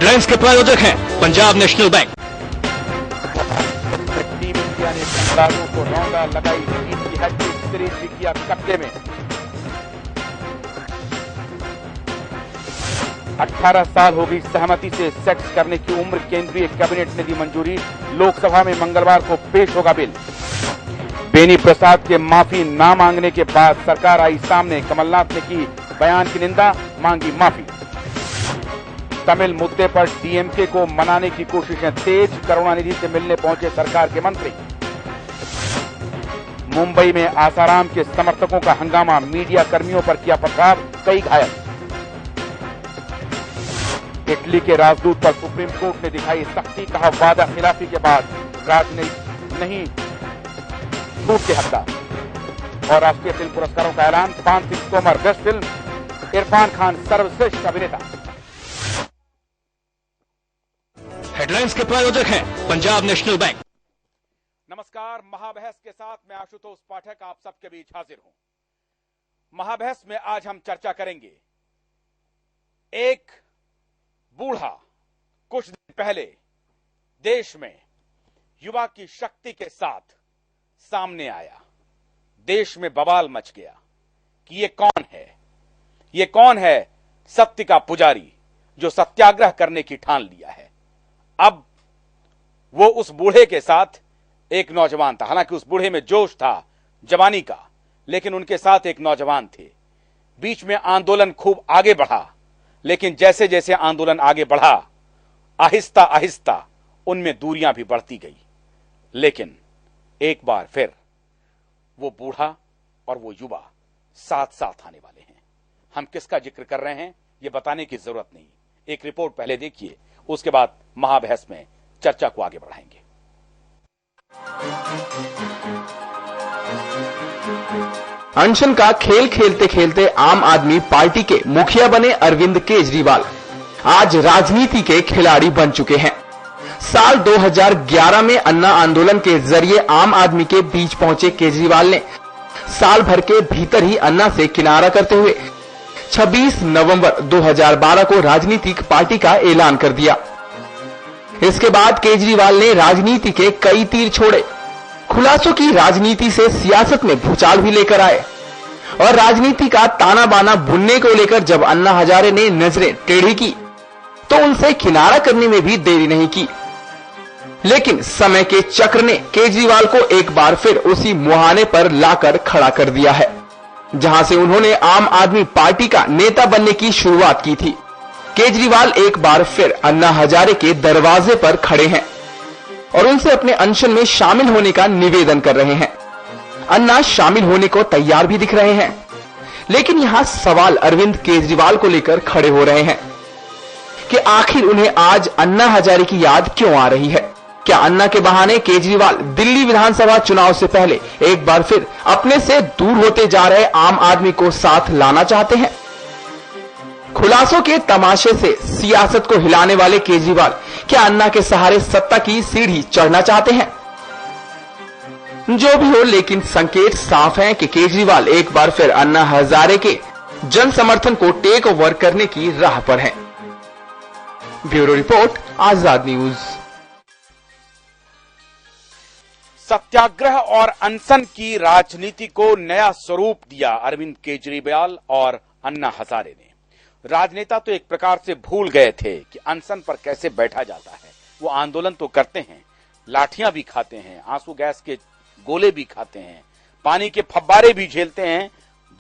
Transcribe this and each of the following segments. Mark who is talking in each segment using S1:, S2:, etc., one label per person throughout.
S1: Headlines के प्रायोजक हैं Punjab national bank.
S2: Team India ने खिलाड़ियों को रौंदा लगाई, टीम की हैट्रिक सीरीज भी किया कब्जे में। 18 साल हो गई सहमति से सेक्स करने की उम्र, केंद्रीय कैबिनेट ने दी मंजूरी। लोकसभा में मंगलवार को पेश होगा बिल। बेनी प्रसाद के माफी ना मांगने के बाद सरकार आई सामने, कमलनाथ ने की बयान की निंदा, मांगी माफी। तमिल मुद्दे पर डीएमके को मनाने की कोशिशें तेज, करुणानिधि से मिलने पहुंचे सरकार के मंत्री। मुंबई में आसाराम के समर्थकों का हंगामा, मीडिया कर्मियों पर किया पथराव, कई घायल। इटली के राजदूत पर सुप्रीम कोर्ट ने दिखाई सख्ती, कहा वादा खिलाफी के बाद राजनीति नहीं छूट के हकदार। और राष्ट्रीय फिल्म पुरस्कारों का ऐलान, पान सिंह तोमर बेस्ट फिल्म, इरफान खान सर्वश्रेष्ठ अभिनेता।
S1: हेडलाइंस के प्रायोजक हैं पंजाब नेशनल बैंक।
S2: नमस्कार, महाबहस के साथ मैं आशुतोष पाठक आप सबके बीच हाजिर हूं। महाबहस में आज हम चर्चा करेंगे, एक बूढ़ा कुछ दिन पहले देश में युवा की शक्ति के साथ सामने आया। देश में बवाल मच गया कि ये कौन है, ये कौन है सत्य का पुजारी जो सत्याग्रह करने की ठान लिया है। अब वो उस बूढ़े के साथ एक नौजवान था। हालांकि उस बूढ़े में जोश था जवानी का, लेकिन उनके साथ एक नौजवान थे। बीच में आंदोलन खूब आगे बढ़ा, लेकिन जैसे जैसे आंदोलन आगे बढ़ा, आहिस्ता आहिस्ता उनमें दूरियां भी बढ़ती गई। लेकिन एक बार फिर वो बूढ़ा और वो युवा साथ साथ आने वाले हैं। हम किसका जिक्र कर रहे हैं ये बताने की जरूरत नहीं, एक रिपोर्ट पहले देखिए, उसके बाद महाबहस में चर्चा को आगे बढ़ाएंगे।
S3: अनशन का खेल खेलते खेलते आम आदमी पार्टी के मुखिया बने अरविंद केजरीवाल आज राजनीति के खिलाड़ी बन चुके हैं। साल 2011 में अन्ना आंदोलन के जरिए आम आदमी के बीच पहुंचे केजरीवाल ने साल भर के भीतर ही अन्ना से किनारा करते हुए 26 नवंबर 2012 को राजनीतिक पार्टी का ऐलान कर दिया। इसके बाद केजरीवाल ने राजनीति के कई तीर छोड़े, खुलासों की राजनीति से सियासत में भूचाल भी लेकर आए और राजनीति का ताना बाना बुनने को लेकर जब अन्ना हजारे ने नजरें टेढ़ी की तो उनसे किनारा करने में भी देरी नहीं की। लेकिन समय के चक्र ने केजरीवाल को एक बार फिर उसी मुहाने पर लाकर खड़ा कर दिया है जहां से उन्होंने आम आदमी पार्टी का नेता बनने की शुरुआत की थी। केजरीवाल एक बार फिर अन्ना हजारे के दरवाजे पर खड़े हैं और उनसे अपने अनशन में शामिल होने का निवेदन कर रहे हैं। अन्ना शामिल होने को तैयार भी दिख रहे हैं, लेकिन यहाँ सवाल अरविंद केजरीवाल को लेकर खड़े हो रहे हैं कि आखिर उन्हें आज अन्ना हजारे की याद क्यों आ रही है। क्या अन्ना के बहाने केजरीवाल दिल्ली विधानसभा चुनाव से पहले एक बार फिर अपने से दूर होते जा रहे आम आदमी को साथ लाना चाहते हैं? खुलासों के तमाशे से सियासत को हिलाने वाले केजरीवाल क्या अन्ना के सहारे सत्ता की सीढ़ी चढ़ना चाहते हैं? जो भी हो, लेकिन संकेत साफ हैं कि केजरीवाल एक बार फिर अन्ना हजारे के जन समर्थन को टेक ओवर करने की राह पर हैं। ब्यूरो रिपोर्ट, आजाद न्यूज।
S2: सत्याग्रह और अनशन की राजनीति को नया स्वरूप दिया अरविंद केजरीवाल और अन्ना हजारे ने। राजनेता तो एक प्रकार से भूल गए थे कि अनशन पर कैसे बैठा जाता है। वो आंदोलन तो करते हैं, लाठियां भी खाते हैं, आंसू गैस के गोले भी खाते हैं, पानी के फव्वारे भी झेलते हैं,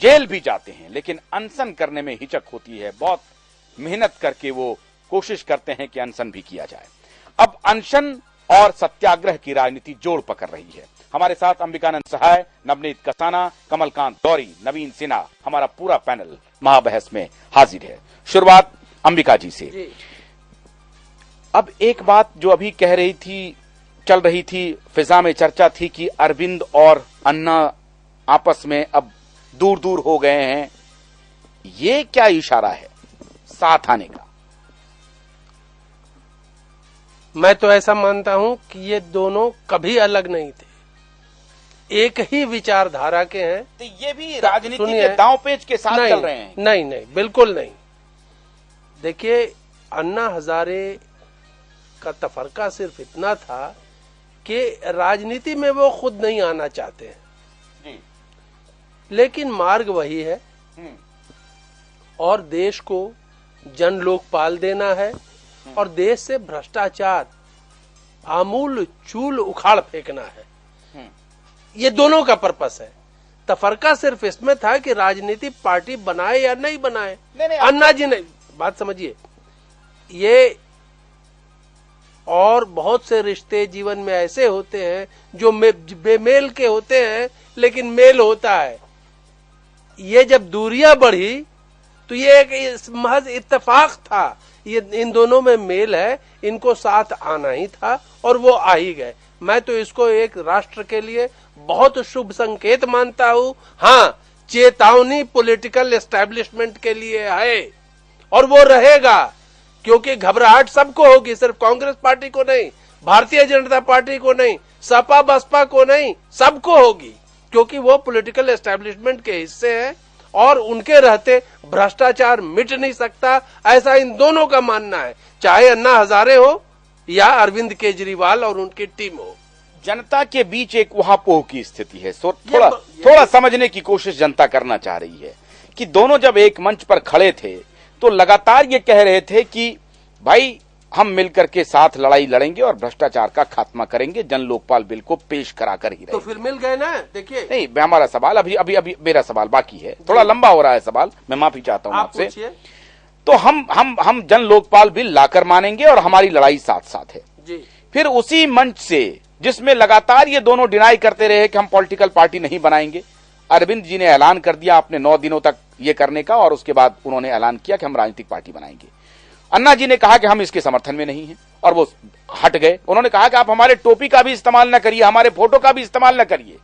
S2: जेल भी जाते हैं, लेकिन अनशन करने में हिचक होती है। बहुत मेहनत करके वो कोशिश करते हैं कि अनशन भी किया जाए। अब अनशन और सत्याग्रह की राजनीति जोड़ पकड़ रही है। हमारे साथ अंबिकानंद सहाय, नवनीत कसाना, कमलकांत दौरी, नवीन सिन्हा, हमारा पूरा पैनल महाबहस में हाजिर है। शुरुआत अंबिका जी से। अब एक बात जो अभी कह रही थी, चल रही थी, फिजा में चर्चा थी कि अरविंद और अन्ना आपस में अब दूर दूर हो गए हैं। ये क्या इशारा है साथ आने का?
S4: मैं तो ऐसा मानता हूं कि ये दोनों कभी अलग नहीं थे, एक ही विचारधारा के हैं।
S2: तो ये भी राजनीति के दांव पेच के साथ चल रहे हैं?
S4: नहीं नहीं, बिल्कुल नहीं। देखिए, अन्ना हजारे का तफरका सिर्फ इतना था कि राजनीति में वो खुद नहीं आना चाहते हैं
S2: जी।
S4: लेकिन मार्ग वही है और देश को जन लोकपाल देना है और देश से भ्रष्टाचार आमूल चूल उखाड़ फेंकना है। ये दोनों का पर्पस है। तफरका सिर्फ इसमें था कि राजनीति पार्टी बनाए या नहीं बनाए। अन्ना जी ने बात समझिए, ये और बहुत से रिश्ते जीवन में ऐसे होते हैं जो बेमेल के होते हैं लेकिन मेल होता है। ये जब दूरियां बढ़ी तो ये एक महज इत्तेफाक था, ये इन दोनों में मेल है, इनको साथ आना ही था और वो आ ही गए। मैं तो इसको एक राष्ट्र के लिए बहुत शुभ संकेत मानता हूं। हाँ, चेतावनी पॉलिटिकल एस्टैब्लिशमेंट के लिए है और वो रहेगा, क्योंकि घबराहट सबको होगी, सिर्फ कांग्रेस पार्टी को नहीं, भारतीय जनता पार्टी को नहीं, सपा बसपा को नहीं, सबको होगी, क्योंकि वो पॉलिटिकल एस्टैब्लिशमेंट के हिस्से हैं और उनके रहते भ्रष्टाचार मिट नहीं सकता, ऐसा इन दोनों का मानना है, चाहे अन्ना हजारे हो या अरविंद केजरीवाल और उनकी टीम हो।
S2: जनता के बीच एक वहापोह की स्थिति है। थोड़ा समझने की कोशिश जनता करना चाह रही है कि दोनों जब एक मंच पर खड़े थे तो लगातार ये कह रहे थे कि भाई हम मिलकर के साथ लड़ाई लड़ेंगे और भ्रष्टाचार का खात्मा करेंगे, जन लोकपाल बिल को पेश करा कर ही रहे।
S4: तो फिर मिल गए ना। देखिए,
S2: नहीं, हमारा सवाल अभी मेरा सवाल बाकी है, थोड़ा लंबा हो रहा है सवाल, मैं माफी चाहता हूं आपसे। तो हम जन लोकपाल बिल लाकर मानेंगे और हमारी लड़ाई साथ साथ है
S4: जी।
S2: फिर उसी मंच से जिसमें लगातार ये दोनों डिनाई करते रहे कि हम पॉलिटिकल पार्टी नहीं बनाएंगे, अरविंद जी ने ऐलान कर दिया आपने 9 दिनों तक ये करने का, और उसके बाद उन्होंने ऐलान किया कि हम राजनीतिक पार्टी बनाएंगे। अन्ना जी ने कहा कि हम इसके समर्थन में नहीं हैं और वो हट गए। उन्होंने कहा कि आप हमारे टोपी का भी इस्तेमाल न करिए, हमारे फोटो का भी इस्तेमाल न करिए।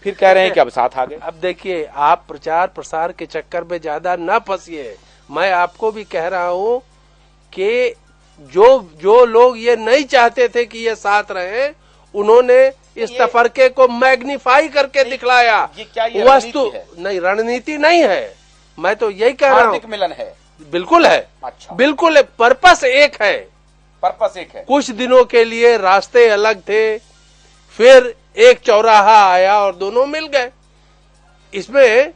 S2: फिर कह रहे हैं कि अब साथ आ गए।
S4: अब देखिए, आप प्रचार प्रसार के चक्कर में ज्यादा न फंसिए। मैं आपको भी कह रहा हूं कि जो लोग ये नहीं चाहते थे कि ये साथ रहे, उन्होंने इस तफरके को मैग्नीफाई करके दिखलाया।
S2: ये क्या ये
S4: वस्तु नहीं, रणनीति नहीं है। मैं तो यही कह रहा हूँ,
S2: हार्दिक मिलन है।
S4: बिल्कुल है।
S2: अच्छा,
S4: बिल्कुल है। पर्पस एक है।
S2: पर्पस एक है।
S4: कुछ दिनों के लिए रास्ते अलग थे, फिर एक चौराहा आया और दोनों मिल गए। इसमें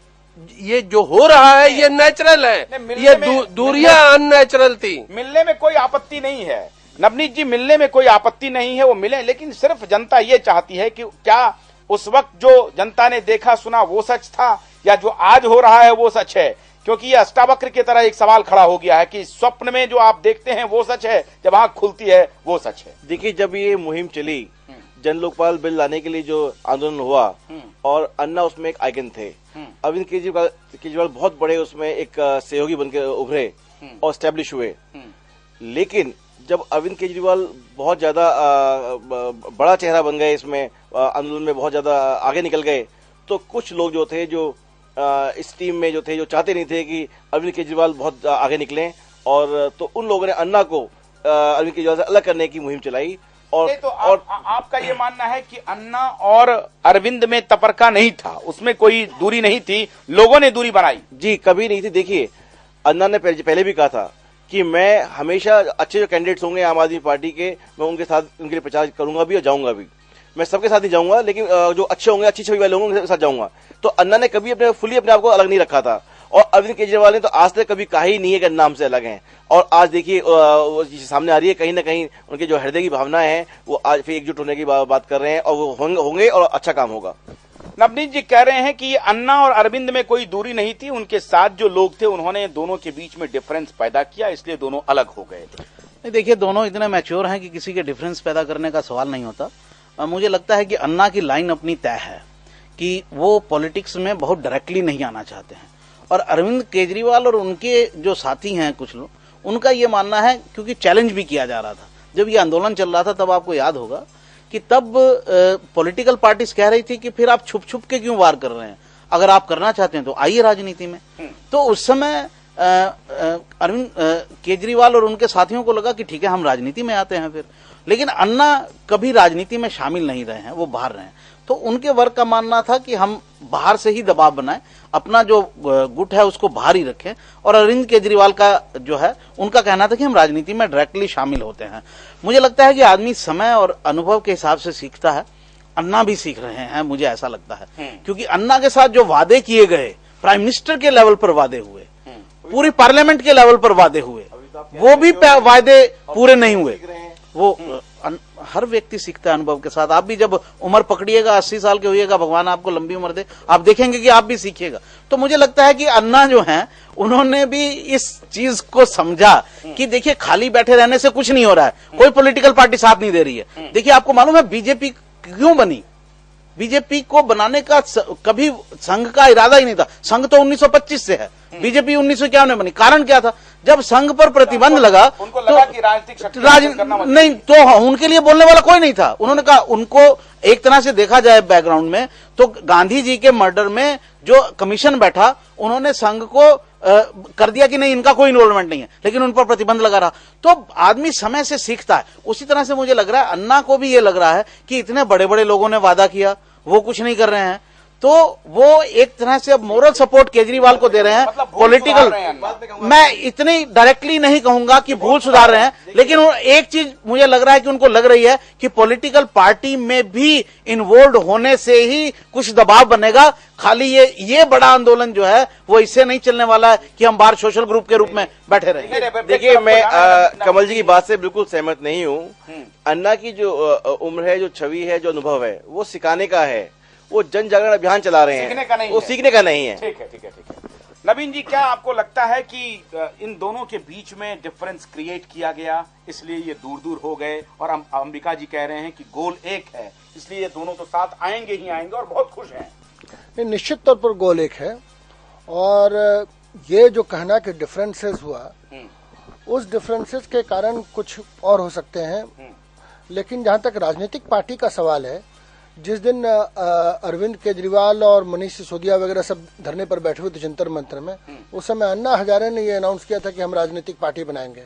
S4: ये जो हो रहा है ये नेचुरल है, ये दूरियां अननेचुरल थी।
S2: मिलने में कोई आपत्ति नहीं है नवनीत जी, मिलने में कोई आपत्ति नहीं है, वो मिले, लेकिन सिर्फ जनता ये चाहती है कि क्या उस वक्त जो जनता ने देखा सुना वो सच था या जो आज हो रहा है वो सच है। क्योंकि ये अष्टावक्र की तरह एक सवाल खड़ा हो गया है कि स्वप्न में जो आप देखते हैं वो सच है, जब आंख खुलती है वो सच है।
S5: देखिए, जब ये मुहिम चली, जन लोकपाल बिल लाने के लिए जो आंदोलन हुआ, और अन्ना उसमें एक आइकन थे, अरविंद केजरीवाल बहुत बड़े उसमें एक सहयोगी बनकर उभरे और स्टैब्लिश हुए। लेकिन जब अरविंद केजरीवाल बहुत ज्यादा बड़ा चेहरा बन गए, इसमें आंदोलन में बहुत ज्यादा आगे निकल गए, तो कुछ लोग जो थे, जो इस टीम में जो थे, जो चाहते नहीं थे कि अरविंद केजरीवाल बहुत आगे निकलें, और तो उन लोगों ने अन्ना को अरविंद केजरीवाल से अलग करने की मुहिम चलाई। और
S2: आपका ये मानना है कि अन्ना और अरविंद में तफरका नहीं था, उसमें कोई दूरी नहीं थी, लोगों ने दूरी बनाई?
S5: जी, कभी नहीं थी। देखिए, अन्ना ने पहले भी कहा था कि मैं हमेशा अच्छे जो कैंडिडेट्स होंगे आम आदमी पार्टी के, मैं उनके साथ उनके लिए प्रचार करूंगा भी और जाऊंगा भी। मैं सबके साथ ही जाऊंगा, लेकिन जो अच्छे होंगे, अच्छी छवि वाले होंगे, उनके साथ जाऊंगा। तो अन्ना ने कभी अपने आप को अलग नहीं रखा था, और अरविंद केजरीवाल ने तो आज तक कभी कहा ही नहीं है कि अन्ना हमसे अलग हैं। और आज देखिए सामने आ रही है, कहीं ना कहीं उनके जो हृदय की भावनाएं हैं वो आज फिर एकजुट होने की बात कर रहे हैं, और वो होंगे और अच्छा काम होगा।
S2: नवनीत जी कह रहे हैं कि ये अन्ना और अरविंद में कोई दूरी नहीं थी, उनके साथ जो लोग थे उन्होंने दोनों के बीच में डिफरेंस पैदा किया, इसलिए दोनों अलग हो गए थे।
S6: नहीं, देखिए, दोनों इतने मैच्योर हैं कि किसी के डिफरेंस पैदा करने का सवाल नहीं होता। मुझे लगता है कि अन्ना की लाइन अपनी तय है कि वो पॉलिटिक्स में बहुत डायरेक्टली नहीं आना चाहते हैं, और अरविंद केजरीवाल और उनके जो साथी हैं कुछ लोग, उनका ये मानना है, क्योंकि चैलेंज भी किया जा रहा था जब ये आंदोलन चल रहा था, तब आपको याद होगा कि तब पॉलिटिकल पार्टीज कह रही थी कि फिर आप छुप छुप के क्यों वार कर रहे हैं, अगर आप करना चाहते हैं तो आइए राजनीति में। तो उस समय अरविंद केजरीवाल और उनके साथियों को लगा कि ठीक है, हम राजनीति में आते हैं फिर। लेकिन अन्ना कभी राजनीति में शामिल नहीं रहे हैं, वो बाहर रहे हैं। तो उनके वर्ग का मानना था कि हम बाहर से ही दबाव बनाएं, अपना जो गुट है उसको बाहर ही रखें। और अरविंद केजरीवाल का जो है उनका कहना था कि हम राजनीति में डायरेक्टली शामिल होते हैं। मुझे लगता है कि आदमी समय और अनुभव के हिसाब से सीखता है। अन्ना भी सीख रहे हैं, मुझे ऐसा लगता है, क्योंकि अन्ना के साथ जो वादे किए गए, प्राइम मिनिस्टर के लेवल पर वादे हुए, पूरी पार्लियामेंट के लेवल पर वादे हुए, वो भी वादे पूरे नहीं हुए। वो हर व्यक्ति सीखता है अनुभव के साथ। आप भी जब उम्र पकड़िएगा, 80 साल के होइएगा, भगवान आपको लंबी उम्र दे, आप देखेंगे कि आप भी सीखिएगा। तो मुझे लगता है कि अन्ना जो हैं उन्होंने भी इस चीज को समझा कि देखिए खाली बैठे रहने से कुछ नहीं हो रहा है, कोई पॉलिटिकल पार्टी साथ नहीं दे रही है। देखिए आपको मालूम है बीजेपी क्यों बनी? बीजेपी को बनाने का कभी संघ का इरादा ही नहीं था। संघ तो 1925 से है, बीजेपी 1951 में बनी। कारण क्या था? जब संघ पर प्रतिबंध लगा
S2: उनको लगा कि राजनीतिक शक्ति
S6: नहीं, तो उनके लिए बोलने वाला कोई नहीं था। उन्होंने कहा, उनको एक तरह से देखा जाए बैकग्राउंड में तो गांधी जी के मर्डर में जो कमीशन बैठा, उन्होंने संघ को कर दिया कि नहीं, इनका कोई इन्वॉल्वमेंट नहीं है, लेकिन उन पर प्रतिबंध लगा रहा। तो आदमी समय से सीखता है। उसी तरह से मुझे लग रहा है अन्ना को भी ये लग रहा है कि इतने बड़े बड़े लोगों ने वादा किया, वो कुछ नहीं कर रहे हैं, तो वो एक तरह से अब मोरल सपोर्ट केजरीवाल को दे रहे हैं।
S2: मतलब
S6: पॉलिटिकल, मैं इतनी डायरेक्टली नहीं कहूंगा कि भूल सुधार रहे हैं, लेकिन एक चीज मुझे लग रहा है कि उनको लग रही है कि पॉलिटिकल पार्टी में भी इन्वॉल्व होने से ही कुछ दबाव बनेगा। खाली ये बड़ा आंदोलन जो है वो इससे नहीं चलने वाला है कि हम बाहर सोशल ग्रुप के रूप में बैठे रहे।
S5: देखिए, मैं कमल जी की बात से बिल्कुल सहमत नहीं हूँ। अन्ना की जो उम्र है, जो छवि है, जो अनुभव है, वो सिखाने का है। वो जन जागरण अभियान चला रहे हैं,
S2: सीखने का नहीं
S5: वो
S2: है।
S5: सीखने का नहीं है।
S2: ठीक है। नवीन जी, क्या आपको लगता है कि इन दोनों के बीच में डिफरेंस क्रिएट किया गया, इसलिए ये दूर दूर हो गए? और अंबिका जी कह रहे हैं कि गोल एक है, इसलिए ये दोनों तो साथ आएंगे ही आएंगे और बहुत खुश हैं।
S7: नहीं, निश्चित तौर पर गोल एक है। और ये जो कहना कि डिफरेंसेस हुआ, उस डिफरेंसेस के कारण कुछ और हो सकते हैं, लेकिन जहां तक राजनीतिक पार्टी का सवाल है, जिस दिन अरविंद केजरीवाल और मनीष सिसोदिया वगैरह सब धरने पर बैठे हुए थे जंतर मंतर में, उस समय अन्ना हजारे ने ये अनाउंस किया था कि हम राजनीतिक पार्टी बनाएंगे।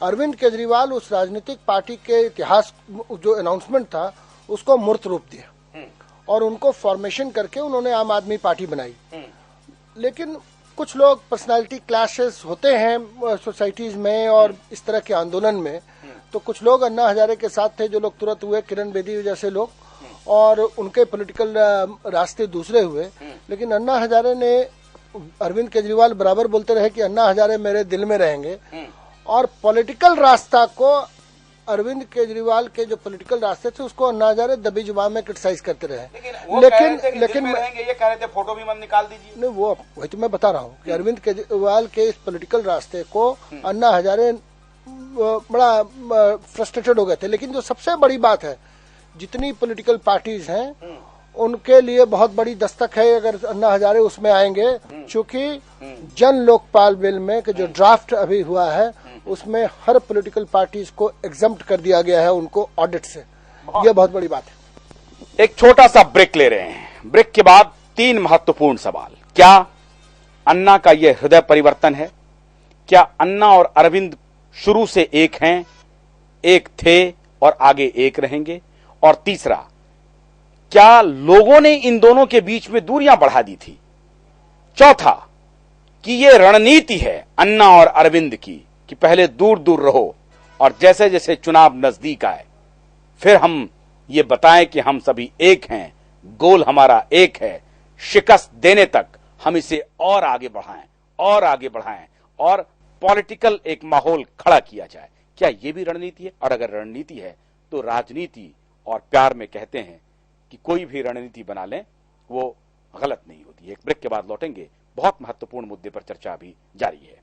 S7: अरविंद केजरीवाल उस राजनीतिक पार्टी के इतिहास, जो अनाउंसमेंट था, उसको मूर्त रूप दिया और उनको फॉर्मेशन करके उन्होंने आम आदमी पार्टी बनाई। लेकिन कुछ लोग, पर्सनालिटी क्लैशेस होते हैं सोसाइटीज में और इस तरह के आंदोलन में, तो कुछ लोग अन्ना हजारे के साथ थे, जो लोग तुरंत हुए, किरण बेदी जैसे लोग, और उनके पॉलिटिकल रास्ते दूसरे हुए। लेकिन अन्ना हजारे ने, अरविंद केजरीवाल बराबर बोलते रहे कि अन्ना हजारे मेरे दिल में रहेंगे, और पॉलिटिकल रास्ता को, अरविंद केजरीवाल के जो पॉलिटिकल रास्ते थे उसको अन्ना हजारे दबी जुबान में क्रिटिसाइज करते रहे।
S2: लेकिन ये कह रहे थे फोटो भी मत निकाल दीजिए।
S7: नहीं, वो वही तो मैं बता रहा हूँ कि अरविंद केजरीवाल के इस पॉलिटिकल रास्ते को अन्ना हजारे बड़ा फ्रस्ट्रेटेड हो गए थे। लेकिन जो सबसे बड़ी बात है, जितनी पॉलिटिकल पार्टीज हैं उनके लिए बहुत बड़ी दस्तक है अगर अन्ना हजारे उसमें आएंगे, क्योंकि जन लोकपाल बिल में जो ड्राफ्ट अभी हुआ है उसमें हर पॉलिटिकल पार्टीज को एग्जम्प्ट कर दिया गया है उनको ऑडिट से। यह बहुत बड़ी बात है।
S2: एक छोटा सा ब्रेक ले रहे हैं। ब्रेक के बाद 3 महत्वपूर्ण सवाल। क्या अन्ना का यह हृदय परिवर्तन है? क्या अन्ना और अरविंद शुरू से एक हैं, एक थे और आगे एक रहेंगे? और तीसरा, क्या लोगों ने इन दोनों के बीच में दूरियां बढ़ा दी थी? चौथा, कि यह रणनीति है अन्ना और अरविंद की कि पहले दूर दूर रहो और जैसे जैसे चुनाव नजदीक आए फिर हम ये बताएं कि हम सभी एक हैं, गोल हमारा एक है, शिकस्त देने तक हम इसे और आगे बढ़ाएं और पॉलिटिकल एक माहौल खड़ा किया जाए। क्या यह भी रणनीति है? और अगर रणनीति है तो राजनीति और प्यार में कहते हैं कि कोई भी रणनीति बना लें वो गलत नहीं होती। एक ब्रेक के बाद लौटेंगे। बहुत महत्वपूर्ण मुद्दे पर चर्चा अभी जारी है।